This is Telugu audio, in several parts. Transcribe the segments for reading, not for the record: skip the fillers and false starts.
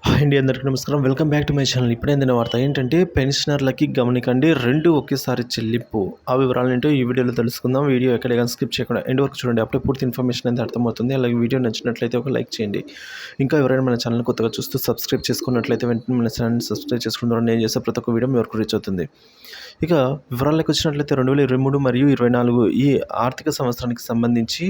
హాయ్ అండి, అందరికీ నమస్కారం. Welcome back to my channel. ఇప్పుడే అందిన వార్త ఏంటంటే పెన్షనర్లకి గమనికండి 2 ఒకేసారి చెల్లింపు. ఆ వివరాలేంటో ఈ వీడియోలో తెలుసుకుందాం. వీడియో ఎక్కడ కానీ స్కిప్ చేయకుండా ఎండ్ వరకు చూడండి. అప్పుడే పూర్తి ఇన్ఫర్మేషన్ అయితే అర్థమవుతుంది. అలాగే వీడియో నచ్చినట్లయితే ఒక లైక్ చేయండి. ఇంకా ఎవరైనా మన ఛానల్ కొత్తగా చూస్తూ సబ్స్క్రైబ్ చేసుకున్నట్లయితే వెంటనే మన ఛానల్ని సబ్స్క్రైబ్ చేసుకుంటారు. నేను చేసే ప్రతి ఒక్క వీడియో మీ వరకు రీచ్ అవుతుంది. ఇక వివరాలకు వచ్చినట్లయితే 2023 మరియు 24 ఈ ఆర్థిక సంవత్సరానికి సంబంధించి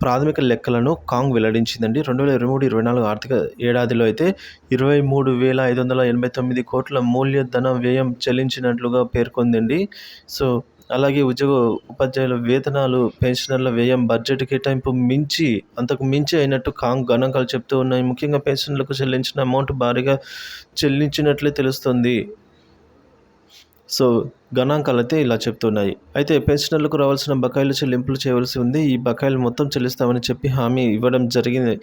ప్రాథమిక లెక్కలను కాంగ్ వెల్లడించిందండి. 2023-24 ఆర్థిక ఏడాదిలో అయితే 23,589 కోట్ల మూలధన వ్యయం చెల్లించినట్లుగా పేర్కొందండి. సో అలాగే ఉపాధ్యాయుల వేతనాలు, పెన్షనర్ల వ్యయం బడ్జెట్ కేటాయింపు అంతకు మించి అయినట్టు కాంగ్ గణాంకాలు చెప్తూ ఉన్నాయి. ముఖ్యంగా పెన్షన్లకు చెల్లించిన అమౌంట్ భారీగా చెల్లించినట్లే తెలుస్తుంది. సో గణాంకాలు అయితే ఇలా చెప్తున్నాయి. అయితే పెన్షనర్లకు రావాల్సిన బకాయిలు చెల్లింపులు చేయవలసి ఉంది. ఈ బకాయిలు మొత్తం చెల్లిస్తామని చెప్పి హామీ ఇవ్వడం జరిగింది.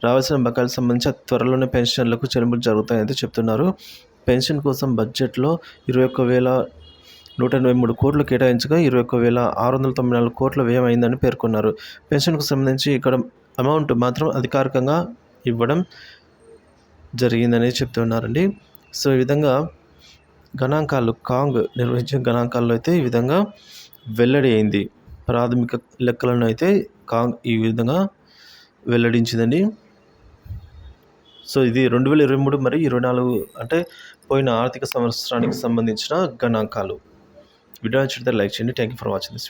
రావాల్సిన బకాయిలకు సంబంధించి త్వరలోనే పెన్షనర్లకు చెల్లింపులు జరుగుతాయని చెప్తున్నారు. పెన్షన్ కోసం బడ్జెట్లో 21,183 కోట్లు కేటాయించగా 21,694 కోట్ల వ్యయం అయిందని పేర్కొన్నారు. పెన్షన్కు సంబంధించి ఇక్కడ అమౌంట్ మాత్రం అధికారికంగా ఇవ్వడం జరిగిందని చెప్తున్నారండి. సో ఈ విధంగా గణాంకాలు కాంగ్ నిర్వహించిన గణాంకాల్లో అయితే ఈ విధంగా వెల్లడి అయింది. ప్రాథమిక లెక్కలను అయితే కాంగ్ ఈ విధంగా వెల్లడించిందండి. సో ఇది 2023 మరియు 24 అంటే పోయిన ఆర్థిక సంవత్సరానికి సంబంధించిన గణాంకాలు. వీడియో నచ్చితే లైక్ చేయండి. Thank you for watching this.